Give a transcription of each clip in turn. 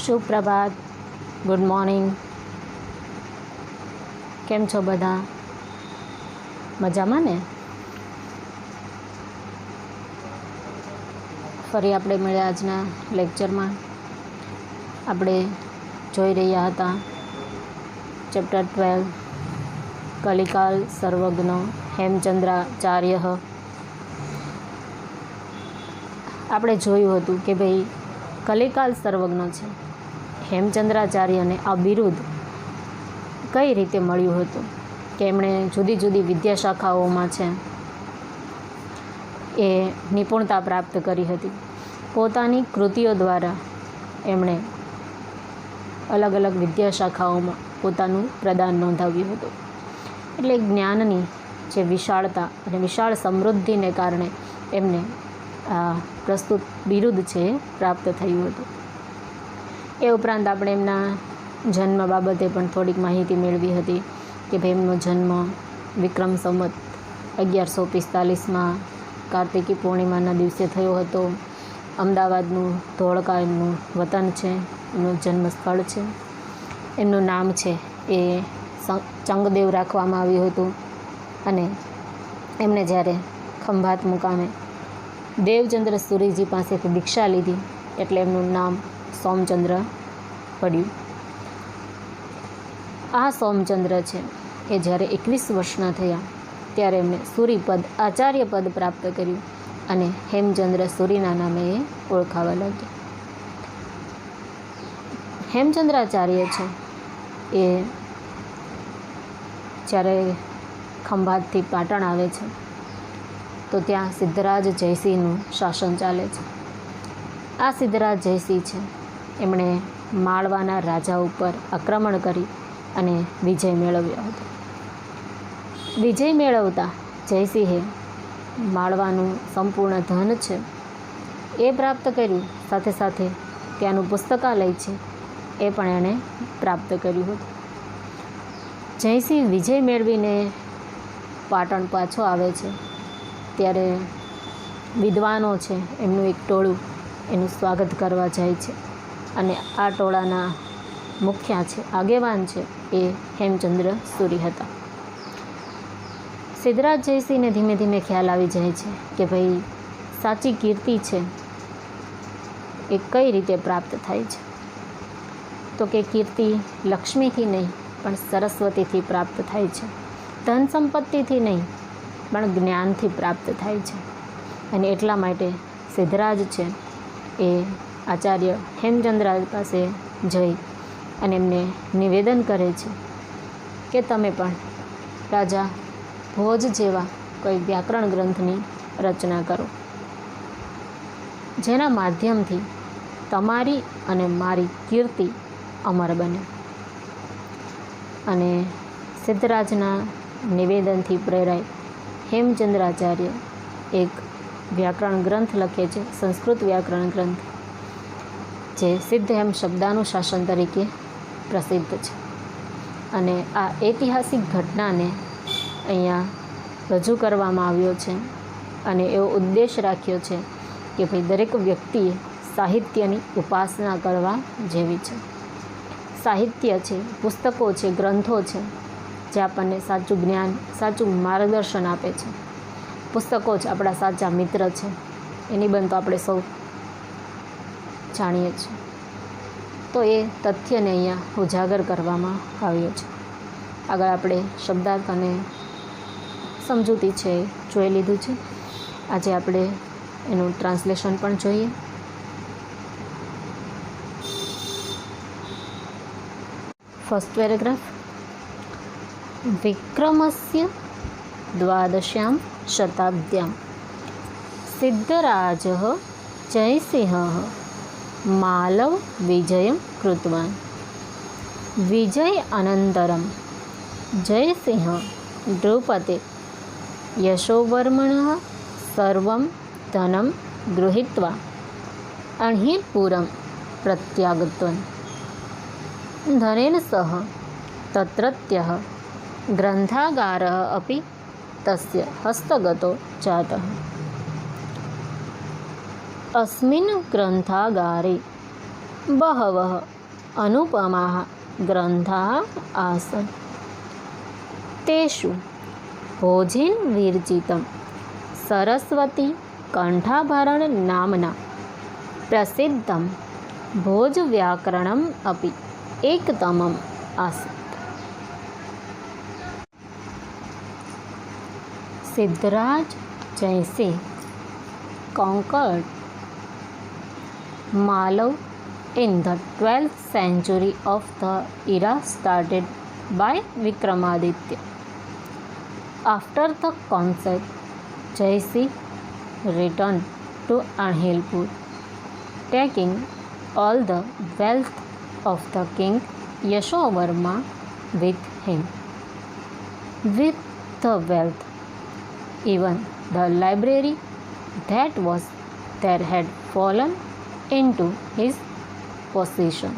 સુપ્રભાત, good morning. કેમ છો બધા? મજામાં ને? ફરી આપણે મળ્યા આજના લેક્ચરમાં. આપણે જોઈ રહ્યા હતા ચેપ્ટર 12 કલિકાલ સર્વજ્ઞ હેમચંદ્રાચાર્ય. આપણે જોયું હતું કે ભાઈ કલિકાલ સર્વજ્ઞ છે, હેમચંદ્રાચાર્યને આ બિરુદ કઈ રીતે મળ્યું હતું કે એમણે જુદી જુદી વિદ્યાશાખાઓમાં છે એ નિપુણતા પ્રાપ્ત કરી હતી. પોતાની કૃતિઓ દ્વારા એમણે અલગ અલગ વિદ્યાશાખાઓમાં પોતાનું પ્રદાન નોંધાવ્યું હતું. એટલે જ્ઞાનની જે વિશાળતા અને વિશાળ સમૃદ્ધિને કારણે એમને આ પ્રસ્તુત બિરુદ છે એ પ્રાપ્ત થયું હતું. એ ઉપરાંત આપણે એમના જન્મ બાબતે પણ થોડીક માહિતી મેળવી હતી કે ભાઈ એમનો જન્મ વિક્રમ સંવત 1145માં કાર્તિકી પૂર્ણિમાના દિવસે થયો હતો. અમદાવાદનું ધોળકા એમનું વતન છે, એમનું જન્મસ્થળ છે. એમનું નામ છે એ ચંગદેવ રાખવામાં આવ્યું હતું અને એમણે જ્યારે ખંભાત મુકામે દેવચંદ્ર સુરીજી પાસેથી દીક્ષા લીધી એટલે એમનું નામ સોમચંદ્ર પડ્યું. આ સોમચંદ્ર છે એ જ્યારે 21 વર્ષના થયા ત્યારે એમણે સૂરીપદ આચાર્ય પદ પ્રાપ્ત કર્યું અને હેમચંદ્ર સૂરીના નામે એ ઓળખાવા લાગ્યા. હેમચંદ્રાચાર્ય છે એ જ્યારે ખંભાતથી પાટણ આવે છે તો ત્યાં સિદ્ધરાજ જયસિંહનું શાસન ચાલે છે. આ સિદ્ધરાજ જયસિંહ છે એમણે માળવાના રાજા ઉપર આક્રમણ કરી અને વિજય મેળવ્યો હતો. વિજય મેળવતા જયસિંહે માળવાનું સંપૂર્ણ ધન છે એ પ્રાપ્ત કર્યું, સાથે સાથે ત્યાંનું પુસ્તકાલય છે એ પણ એણે પ્રાપ્ત કર્યું હતું. જયસિંહ વિજય મેળવીને પાટણ પાછો આવે છે ત્યારે વિદ્વાનો છે એમનું એક ટોળું એનું સ્વાગત કરવા જાય છે અને આ ટોળાના મુખ્ય છે, આગેવાન છે એ હેમચંદ્ર સૂરી હતા. સિદ્ધરાજ જયસિંહને ધીમે ધીમે ખ્યાલ આવી જાય છે કે ભાઈ સાચી કીર્તિ છે એ કઈ રીતે પ્રાપ્ત થાય છે. તો કે કીર્તિ લક્ષ્મીથી નહીં પણ સરસ્વતીથી પ્રાપ્ત થાય છે, ધન સંપત્તિથી નહીં પણ જ્ઞાનથી પ્રાપ્ત થાય છે. અને એટલા માટે સિદ્ધરાજ છે એ આચાર્ય હેમચંદ્રાજ પાસે જઈ અને એમને નિવેદન કરે છે કે તમે પણ રાજા ભોજ જેવા કોઈ વ્યાકરણ ગ્રંથની રચના કરો જેના માધ્યમથી તમારી અને મારી કીર્તિ અમર બને. અને સિદ્ધરાજના નિવેદનથી પ્રેરાઈ હેમચંદ્રાચાર્ય એક વ્યાકરણ ગ્રંથ લખે છે, સંસ્કૃત વ્યાકરણ ગ્રંથ, જે સિદ્ધહેમ શબ્દાનુશાસન તરીકે પ્રસિદ્ધ છે. અને આ ઐતિહાસિક ઘટનાને અહીંયા રજૂ કરવામાં આવ્યો છે અને એવો ઉદ્દેશ રાખ્યો છે કે ભાઈ દરેક વ્યક્તિએ સાહિત્યની ઉપાસના કરવા જેવી છે. સાહિત્ય છે, પુસ્તકો છે, ગ્રંથો છે જે આપણને સાચું જ્ઞાન, સાચું માર્ગદર્શન આપે છે. પુસ્તકો જ આપણા સાચા મિત્ર છે. એની બંધ તો આપણે સૌ જાણીએ છીએ. તો એ તથ્યને અહીંયા ઉજાગર કરવામાં આવ્યો છે. આગળ આપણે શબ્દાર્થ અને સમજૂતી છે જોઈ લીધું છે. આજે આપણે એનું ટ્રાન્સલેશન પણ જોઈએ. First paragraph. વિક્રમસ્ય દ્વાદશ્યામ શતાબ્દ્યામ સિદ્ધરાજः જયસિંહः માલવ વિજયં કૃતવાન. વિજય અનંતરમ જયસિંહ દ્રૌપદે યશોવર્મણः સર્વં ધनं ગૃહીત્વા અણહિરપુરં પ્રત્યાગતવાન. ધનેન સહ તત્રત્યः ગ્રંથાગારः अपि तस्य हस्तगतो जातः. अस्मिन् ग्रन्थागारे बहवः अनुपमाः ग्रन्थाः आसन्। तेषु भोजेन विरचितं सरस्वती कण्ठाभरण नाम्ना प्रसिद्धं भोजव्याकरणम् अपि एकतमम् आसीत्। Siddharaj Jaisingh conquered Malav in the 12th century of the era started by Vikramaditya. After the conquest, Jaisingh returned to Anhilpur, taking all the wealth of the king Yashovarma with him. With the wealth, even the library that was there had fallen into his possession.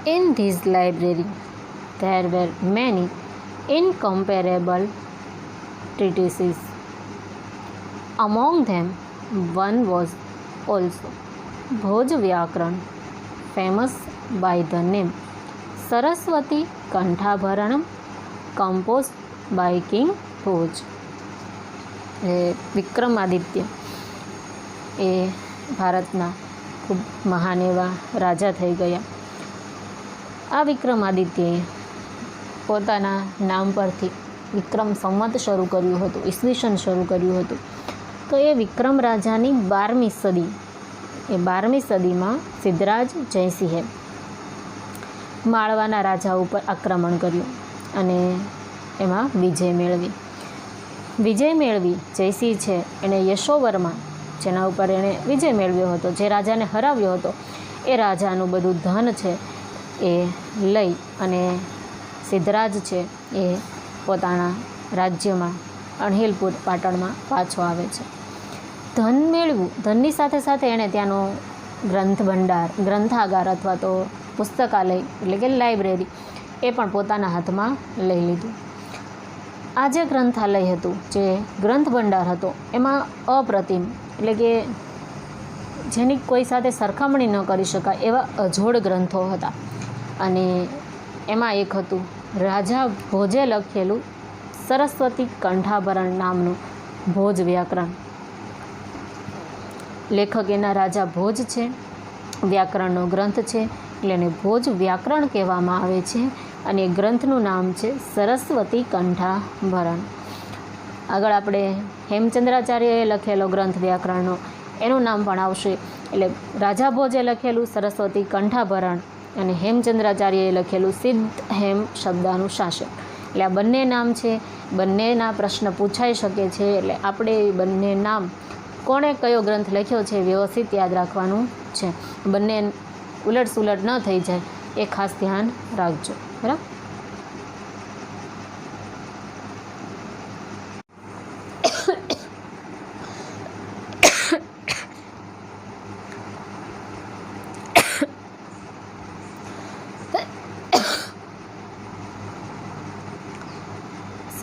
In this library, there were many incomparable treatises. Among them, one was also Bhoj-Vyakaran, famous by the name Saraswati Kanthabharanam, composed by King Bhoj. Vikramaditya એ ભારતના ખૂબ મહાન એવા રાજા થઈ ગયા. આ વિક્રમાદિત્યએ પોતાના નામ પરથી વિક્રમ સંવત શરૂ કર્યું હતું, ઈસવીસન શરૂ કર્યું હતું. તો એ વિક્રમ રાજાની 12મી સદી, એ 12મી સદીમાં સિદ્ધરાજ જયસિંહે માળવાના રાજા ઉપર આક્રમણ કર્યું અને એમાં વિજય મેળવી જયસિંહ છે એણે યશોવર્મા, જેના ઉપર એણે વિજય મેળવ્યો હતો, જે રાજાને હરાવ્યો હતો, એ રાજાનું બધું ધન છે એ લઈ અને સિદ્ધરાજ છે એ પોતાના રાજ્યમાં અણહિલપુર પાટણમાં પાછો આવે છે. ધન મેળવ્યું, ધનની સાથે સાથે એણે ત્યાંનો ગ્રંથાગાર અથવા તો પુસ્તકાલય એટલે કે લાઇબ્રેરી એ પણ પોતાના હાથમાં લઈ લીધું. આ જે ગ્રંથાલય હતું, જે ગ્રંથ ભંડાર હતો, એમાં અપ્રતિમ એટલે કે જેની કોઈ સાથે સરખામણી ન કરી શકાય એવા અજોડ ગ્રંથો હતા. અને એમાં એક હતું રાજા ભોજે લખેલું સરસ્વતી કંઠાભરણ નામનું ભોજ વ્યાકરણ. લેખક એના રાજા ભોજ છે, વ્યાકરણનો ગ્રંથ છે એટલે એને ભોજ વ્યાકરણ કહેવામાં આવે છે. અને એ ગ્રંથનું નામ છે સરસ્વતી કંઠાભરણ. આગળ આપણે હેમચંદ્રાચાર્યએ લખેલો ગ્રંથ વ્યાકરણનો એનું નામ પણ આવશે. એટલે રાજા ભોજે લખેલું સરસ્વતી કંઠાભરણ અને હેમચંદ્રાચાર્યએ લખેલું સિદ્ધ હેમ શબ્દાનું શાસન. એટલે આ બંને નામ છે, બંનેના પ્રશ્ન પૂછાઈ શકે છે. એટલે આપણે બંને નામ કોણે કયો ગ્રંથ લખ્યો છે વ્યવસ્થિત યાદ રાખવાનું છે. બંને ઉલટ સુલટ ન થઈ જાય એ ખાસ ધ્યાન રાખજો. બરાબર.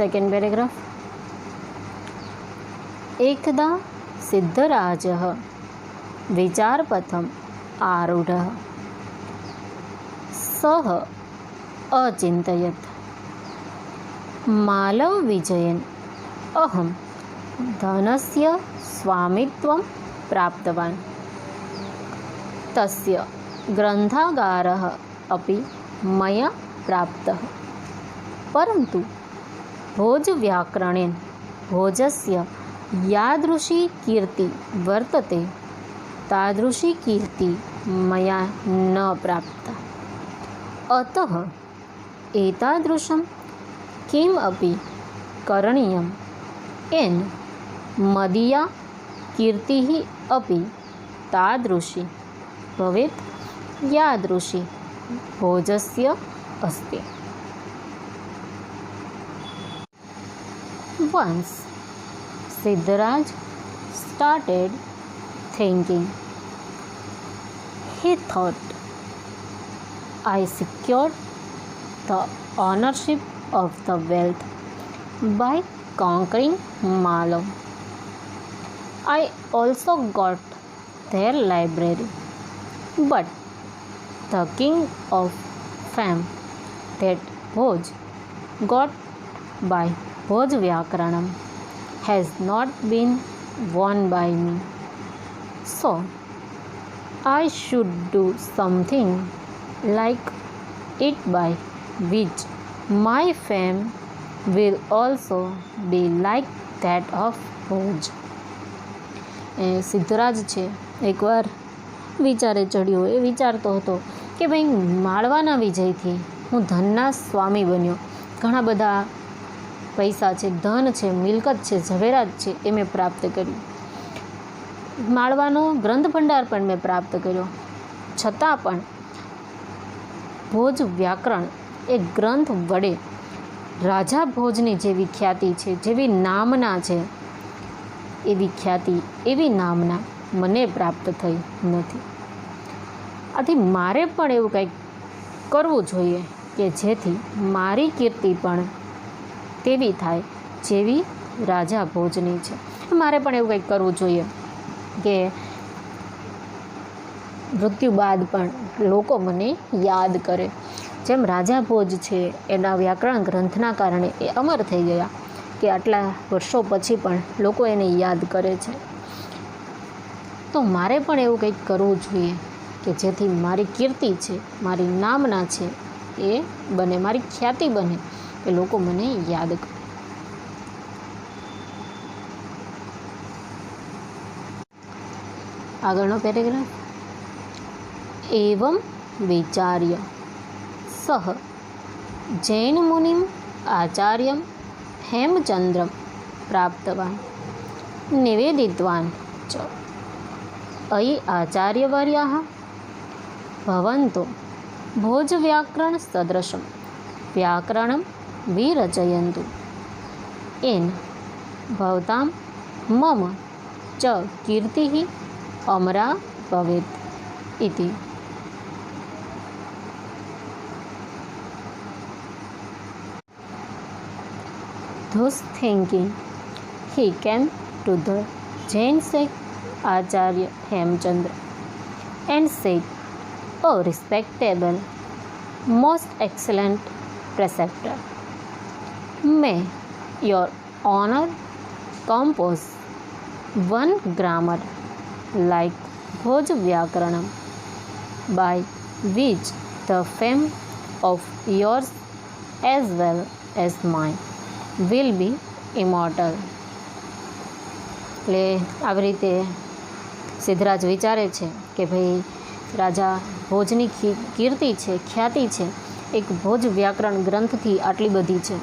Second paragraph. एकदा सिद्धराजः विचारपथम् आरूढः सः अचिन्तयत् मालवविजयेन अहं धनस्य स्वामित्वं प्राप्तवान्. तस्य ग्रन्थागारः अपि मया प्राप्तः. परन्तु भोजव्याकरणेन भोजस्य यादृशी कीर्ति वर्तते तादृशी कीर्ति मया न प्राप्ता. अतः एतादृशं किम् अपि करणीयम् येन मदीया कीर्तिः अपि तादृशी भवेत् यादृशी भोजस्य अस्ति. Once Siddharaj started thinking. He thought, I secured the ownership of the wealth by conquering Malav. I also got their library, but the king of fame that Bhoj got by Bhoj Vyakaranam has not been won by me. So I should do something like it by which my fame will also be like that of Bhoj. એ સિદ્ધરાજ છે એકવાર વિચારે ચડ્યો. એ વિચારતો હતો કે ભાઈ માળવાના વિજયથી હું ધનના સ્વામી બન્યો, ઘણા બધા પૈસા છે, ધન છે, મિલકત છે, ઝવેરાત છે એ મેં પ્રાપ્ત કર્યું, માળવાનો ગ્રંથ ભંડાર પણ મેં પ્રાપ્ત કર્યો, છતાં પણ ભોજ વ્યાકરણ એ ગ્રંથ વડે રાજા ભોજની જેવી ખ્યાતિ છે, જેવી નામના છે, એવી ખ્યાતિ, એવી નામના મને પ્રાપ્ત થઈ નથી. આથી મારે પણ એવું કંઈક કરવું જોઈએ કે જેથી મારી કીર્તિ પણ તેવી થાય જેવી રાજા ભોજની છે. મારે પણ એવું કંઈક કરવું જોઈએ કે મૃત્યુ બાદ પણ લોકો મને યાદ કરે. જેમ રાજા ભોજ છે એના વ્યાકરણ ગ્રંથના કારણે એ અમર થઈ ગયા કે આટલા વર્ષો પછી પણ લોકો એને યાદ કરે છે. તો મારે પણ એવું કંઈક કરવું જોઈએ કે જેથી મારી કીર્તિ છે, મારી નામના છે એ બને, મારી ખ્યાતિ બને, કે લોકો મને યાદ કરે. આગળનો પેરેગ્રાફ. એવમ વિચાર્ય સહ જૈન મુનિમ આચાર્યમ હેમચંદ્રમ પ્રાપ્તવાન નિવેદિતવાન ચ અયિ આચાર્યવર્યાઃ ભવન્તો ભોજવ્યાકરણ સદૃશમ વ્યાકરણમ વિરચયन्तु એન ભવતામ મમ ચ કીર્તિઃ અમરા ભવેત ઇતિ. Thus thinking, he came to the Jain sect Acharya Hemchandra and said, "O respectable, most excellent preceptor, may your honor compose one grammar like Bhoj Vyakaranam, by which the fame of yours as well as mine will be immortal." એટલે આવી રીતે સિદ્ધરાજ વિચારે છે કે ભાઈ રાજા ભોજની કીર્તિ છે, ખ્યાતિ છે, એક ભોજ વ્યાકરણ ગ્રંથથી આટલી બધી છે,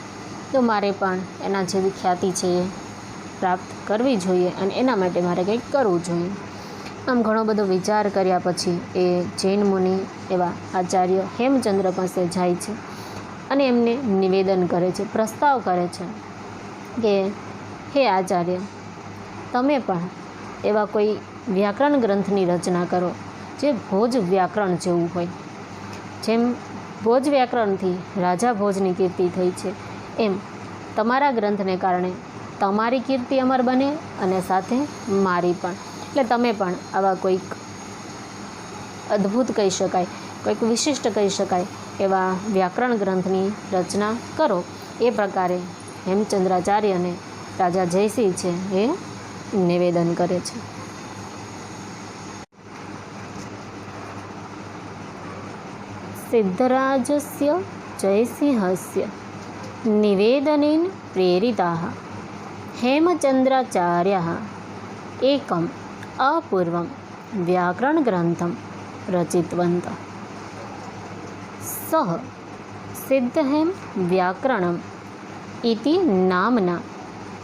તો મારે પણ એના જેવી ખ્યાતિ છે એ પ્રાપ્ત કરવી જોઈએ અને એના માટે મારે કંઈક કરવું જોઈએ. આમ ઘણો બધો વિચાર કર્યા પછી એ જૈન મુનિ એવા આચાર્ય હેમચંદ્ર પાસે જાય છે અને એમને નિવેદન કરે છે, પ્રસ્તાવ કરે છે કે હે આચાર્ય, તમે પણ એવા કોઈ વ્યાકરણ ગ્રંથની રચના કરો જે ભોજ વ્યાકરણ જેવું હોય. જેમ ભોજ વ્યાકરણથી રાજા ભોજની કીર્તિ થઈ છે, એમ તમારા ગ્રંથને કારણે તમારી કીર્તિ અમર બને અને સાથે મારી પણ. એટલે તમે પણ આવા કોઈક અદ્ભુત કહી શકાય, કોઈક વિશિષ્ટ કહી શકાય એવા વ્યાકરણ ગ્રંથની રચના કરો. એ પ્રકારે હેમચંદ્રાચાર્યને રાજા જયસિંહ છે એ નિવેદન કરે છે. સિદ્ધરાજસ્ય જયસિંહસ્ય નિવેદનેન પ્રેરિતાઃ હેમચંદ્રાચાર્યः એકમ અપૂર્વમ વ્યાકરણ ગ્રંથમ રચિતવन्तः. સહ સિદ્ધહેમ વ્યાકરણમ ઇતિ નામના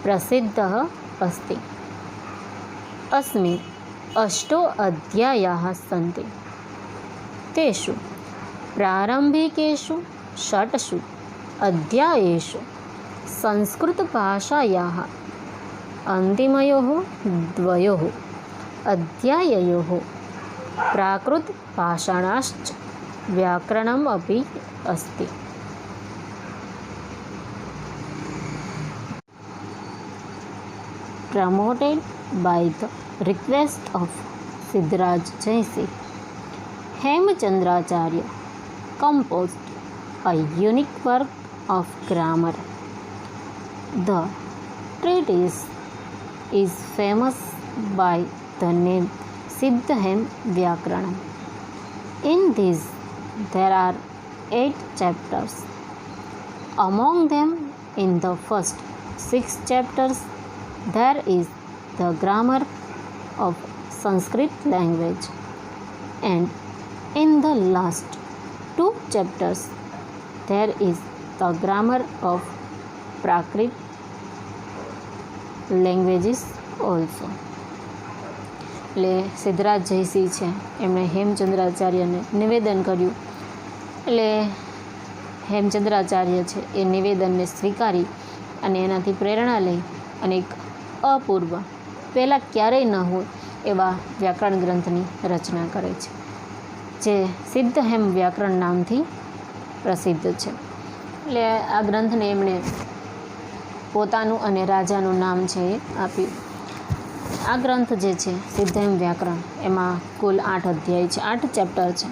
પ્રસિદ્ધः अस्ति. अस्मिन् 8 अध्यायाः सन्ति. तेषु प्रारम्भिकेषु 6 अध्यायेषु संस्कृतभाषायाः अन्तिमयोः 2 अध्याययोः प्राकृतभाषाणाश्च व्याकरणम् अपि अस्ति. Promoted by the request of Siddharaj Jaisingh, Hemchandracharya composed a unique work of grammar. The treatise is famous by the name Siddhahem Vyakaranam. In this, there are 8 chapters. Among them, in the first 6 chapters, there is the grammar of Sanskrit language, and in the last 2 chapters, there is the grammar of Prakrit languages also. એટલે સિદ્ધરાજ જયસિંહ છે એમણે હેમચંદ્રાચાર્યને નિવેદન કર્યું. એટલે હેમચંદ્રાચાર્ય છે એ નિવેદનને સ્વીકારી અને એનાથી પ્રેરણા લઈ અને એક અપૂર્વ, પહેલાં ક્યારેય ન હોય એવા વ્યાકરણ ગ્રંથની રચના કરે છે, જે સિદ્ધહેમ વ્યાકરણ નામથી પ્રસિદ્ધ છે. એટલે આ ગ્રંથને એમણે પોતાનું અને રાજાનું નામ છે એ આપ્યું. આ ગ્રંથ જે છે સિદ્ધહેમ વ્યાકરણ, એમાં કુલ 8 અધ્યાય છે, 8 ચેપ્ટર છે,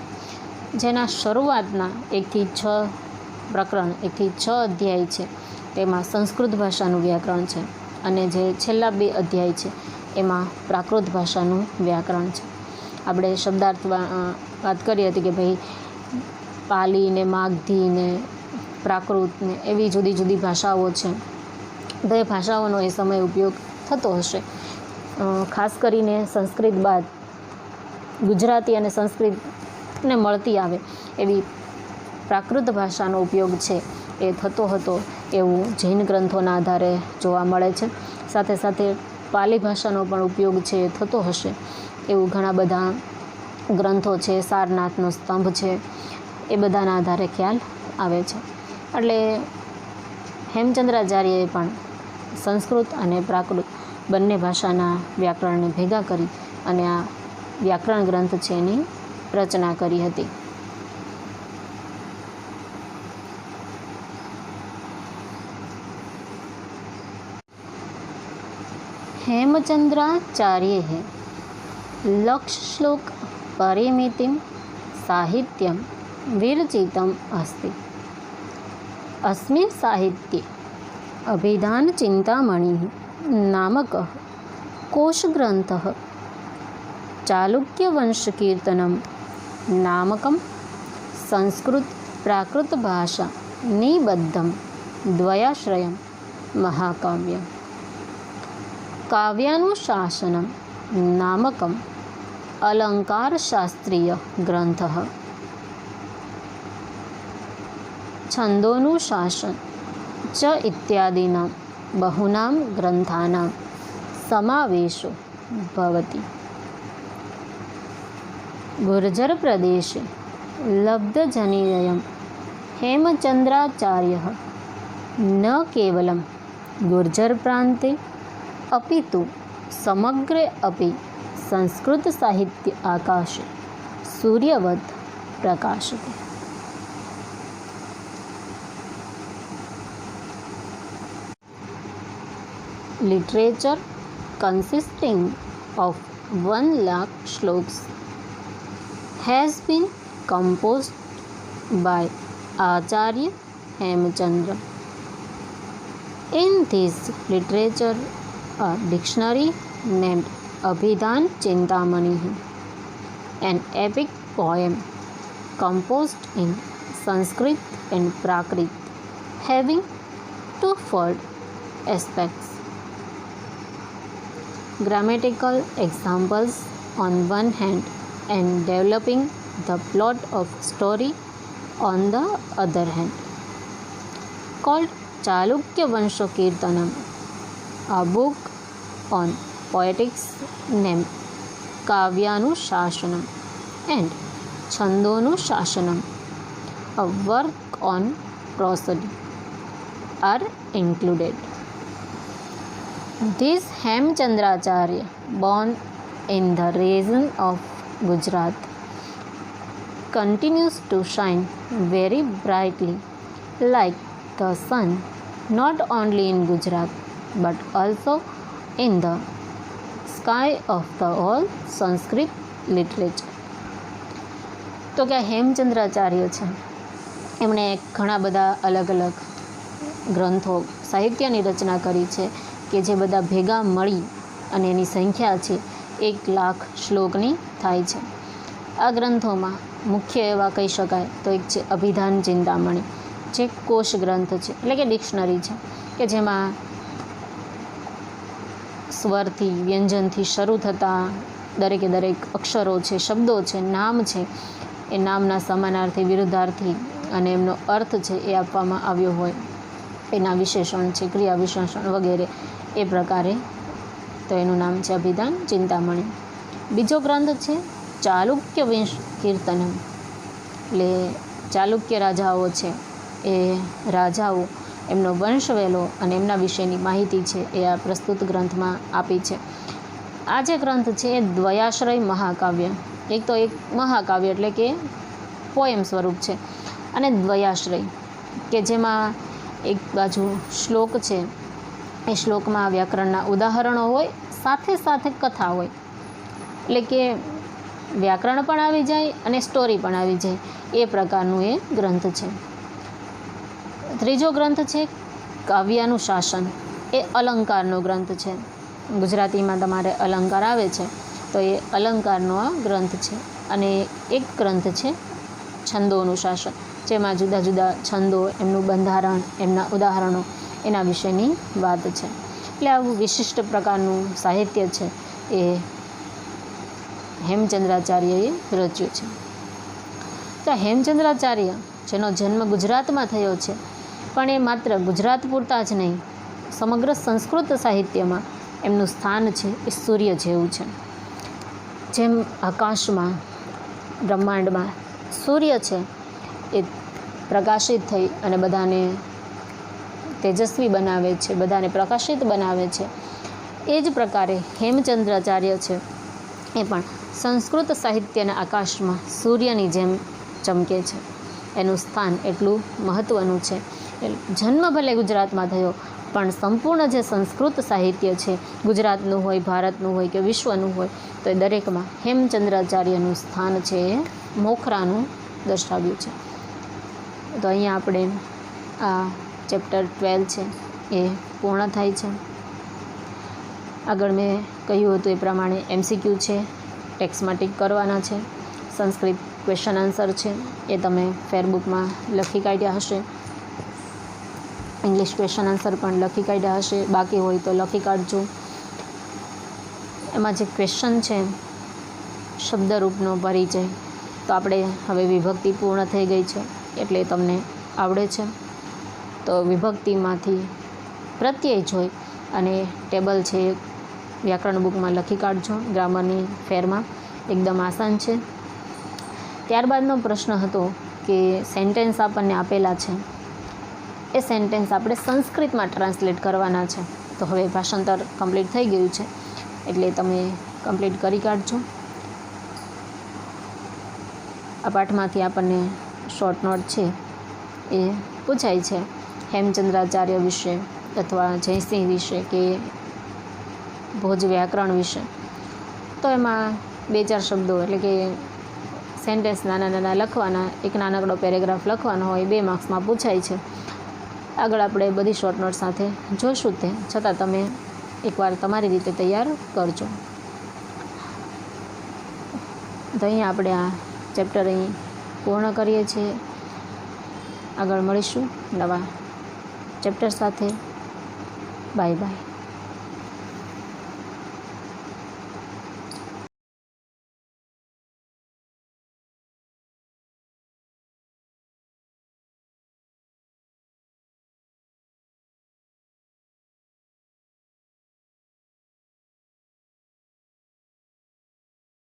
જેના શરૂઆતના 1 થી 6 પ્રકરણ, 1 થી 6 અધ્યાય છે તેમાં સંસ્કૃત ભાષાનું વ્યાકરણ છે, અને જે છેલ્લા 2 અધ્યાય છે એમાં પ્રાકૃત ભાષાનું વ્યાકરણ છે. આપણે શબ્દાર્થ વાત કરી હતી કે ભાઈ પાલી ને માગધી ને પ્રાકૃત ને એવી જુદી જુદી ભાષાઓ છે, તો એ ભાષાઓનો એ સમય ઉપયોગ થતો હશે. ખાસ કરીને સંસ્કૃત બાદ ગુજરાતી અને સંસ્કૃતને મળતી આવે એવી પ્રાકૃત ભાષાનો ઉપયોગ છે એ થતો હતો એવું જૈન ગ્રંથોના આધારે જોવા મળે છે. સાથે સાથે પાલી ભાષાનો પણ ઉપયોગ છે એ થતો હશે એવું ઘણા બધા ગ્રંથો છે, સારનાથનો સ્તંભ છે, એ બધાના આધારે ખ્યાલ આવે છે. એટલે હેમચંદ્રાચાર્યએ પણ સંસ્કૃત અને પ્રાકૃત બંને ભાષાના વ્યાકરણને ભેગા કરી અને આ વ્યાકરણ ગ્રંથ છે એની રચના કરી હતી. हेमचंद्राचार्येः लक्षश्लोक परिमितिं साहित्यं विरचितम् अस्ति. अस्मिन् साहित्ये अभिधानचिन्तामणिः नामकः कोशग्रन्थः चालुक्यवंशकीर्तनं नामकं संस्कृत प्राकृतभाषा निबद्धं द्वयाश्रयं महाकाव्यम्. काव्यानुशासनं नामकम् अलङ्कारशास्त्रीय ग्रन्थः. छन्दोनुशासन च इत्यादीनां बहूनां ग्रन्थानां समावेशो भवति. गुर्जरप्रदेशे लब्धजनिरयं हेमचन्द्राचार्यः न केवलं गुर्जरप्रान्ते अपितु समग्रे अपि संस्कृतसाहित्य आकाशे सूर्यवत् प्रकाशते. Literature consisting of 1,00,000 shloks has been composed by Acharya Hemchandra. In this literature, a dictionary named Abhidhan Chintamani, an epic poem composed in Sanskrit and Prakrit, having twofold aspects: grammatical examples on one hand and developing the plot of story on the other hand, called Chalukya Vansha Kirtanam, a book on poetics named Kavyanushashanam, and Chandonushashanam, a work on prosody, are included. This Hemchandracharya, born in the region of Gujarat, continues to shine very brightly like the sun, not only in Gujarat but also in the sky of the whole Sanskrit literature. તો કે હેમચંદ્રાચાર્ય છે એમણે ઘણા બધા અલગ અલગ ગ્રંથો સાહિત્યની રચના કરી છે કે જે બધા ભેગા મળી અને એની સંખ્યા છે 1,00,000 શ્લોકની થાય છે. આ ગ્રંથોમાં મુખ્ય એવા કહી શકાય તો એક છે અભિધાન ચિંતામણી, જે કોશ ગ્રંથ છે એટલે કે ડિક્શનરી છે કે જેમાં સ્વરથી વ્યંજનથી શરૂ થતા દરેકે દરેક અક્ષરો છે, શબ્દો છે, નામ છે, એ નામના સમાનાર્થી, વિરુદ્ધાર્થી અને એમનો અર્થ છે એ આપવામાં આવ્યો હોય, એના વિશેષણ છે, ક્રિયા વિશેષણ વગેરે એ પ્રકારે, તો એનું નામ છે અભિધાન ચિંતામણી. બીજો ગ્રંથ છે ચાલુક્ય વંશ કીર્તનમ, એટલે ચાલુક્ય રાજાઓ છે એ રાજાઓ એમનો વંશવેલો અને એમના વિશેની માહિતી છે એ આ પ્રસ્તુત ગ્રંથમાં આપી છે. આ જે ગ્રંથ છે એ દ્વયાશ્રય મહાકાવ્ય, એક તો એક મહાકાવ્ય એટલે કે પોએમ સ્વરૂપ છે, અને દ્વયાશ્રય કે જેમાં એક બાજુ શ્લોક છે, એ શ્લોકમાં વ્યાકરણના ઉદાહરણો હોય, સાથે સાથે કથા હોય, એટલે કે વ્યાકરણ પણ આવી જાય અને સ્ટોરી પણ આવી જાય, એ પ્રકારનું એ ગ્રંથ છે. ત્રીજો ગ્રંથ છે કાવ્યાનુશાસન, એ અલંકારનો ગ્રંથ છે. ગુજરાતીમાં તમારે અલંકાર આવે છે તો એ અલંકારનો આ ગ્રંથ છે. અને એક ગ્રંથ છે છંદોનું શાસન, જેમાં જુદા જુદા છંદો, એમનું બંધારણ, એમના ઉદાહરણો, એના વિશેની વાત છે. એટલે આવું વિશિષ્ટ પ્રકારનું સાહિત્ય છે એ હેમચંદ્રાચાર્યએ રચ્યું છે. તો હેમચંદ્રાચાર્ય જેનો જન્મ ગુજરાતમાં થયો છે, પણ એ માત્ર ગુજરાત પૂરતા જ નહીં, સમગ્ર સંસ્કૃત સાહિત્યમાં એમનું સ્થાન છે એ સૂર્ય જેવું છે. જેમ આકાશમાં, બ્રહ્માંડમાં સૂર્ય છે એ પ્રકાશિત થઈ અને બધાને તેજસ્વી બનાવે છે, બધાને પ્રકાશિત બનાવે છે, એ જ પ્રકારે હેમચંદ્રાચાર્ય છે એ પણ સંસ્કૃત સાહિત્યના આકાશમાં સૂર્યની જેમ ચમકે છે. એનું સ્થાન એટલું મહત્ત્વનું છે. જન્મ ભલે ગુજરાતમાં થયો, પણ સંપૂર્ણ જે સંસ્કૃત સાહિત્ય છે, ગુજરાતનું હોય, ભારતનું હોય કે વિશ્વનું હોય, તો એ દરેકમાં હેમચંદ્રાચાર્યનું સ્થાન છે એ મોખરાનું દર્શાવ્યું છે. તો અહીંયા આપણે આ ચેપ્ટર 12 છે એ પૂર્ણ થાય છે. આગળ મેં કહ્યું હતું એ પ્રમાણે MCQ છે, ટેક્સ્ટમાં ટીક કરવાના છે. સંસ્કૃત ક્વેશ્ચન આન્સર છે એ તમે ફેરબુકમાં લખી કાઢ્યા હશે. ઇંગ્લિશ ક્વેશ્ચન આન્સર પણ લખી કાઢ્યા હશે, બાકી હોય તો લખી કાઢજો. એમાં જે ક્વેશ્ચન છે શબ્દરૂપનો પરિચય, તો આપણે હવે વિભક્તિ પૂર્ણ થઈ ગઈ છે એટલે તમને આવડે છે. તો વિભક્તિમાંથી પ્રત્યય જોઈ અને ટેબલ છે વ્યાકરણ બુકમાં લખી કાઢજો, ગ્રામરની ફેરમાં, એકદમ આસાન છે. ત્યારબાદનો પ્રશ્ન હતો કે સેન્ટેન્સ આપણને આપેલા છે, એ સેન્ટેન્સ આપણે સંસ્કૃતમાં ટ્રાન્સલેટ કરવાના છે. તો હવે ભાષાંતર કમ્પ્લીટ થઈ ગયું છે એટલે તમે કમ્પ્લીટ કરી કાઢજો. આ પાઠમાંથી આપણને શોર્ટ નોટ છે એ પૂછાય છે હેમચંદ્રાચાર્ય વિશે અથવા જયસિંહ વિશે કે ભોજ વ્યાકરણ વિશે. તો એમાં 2-4 શબ્દો એટલે કે સેન્ટેન્સ નાના નાના લખવાના, એક નાનકડો પેરેગ્રાફ લખવાનો હોય, 2 માર્ક્સમાં પૂછાય છે. આગળ આપણે બધી શોર્ટ નોટ સાથે જોઈશું, તે છતાં તમે એકવાર તમારી રીતે તૈયાર કરજો. તો અહીંયા આપણે આ ચેપ્ટર અહીં પૂર્ણ કરીએ છીએ. આગળ મળીશું નવા ચેપ્ટર સાથે. Bye bye.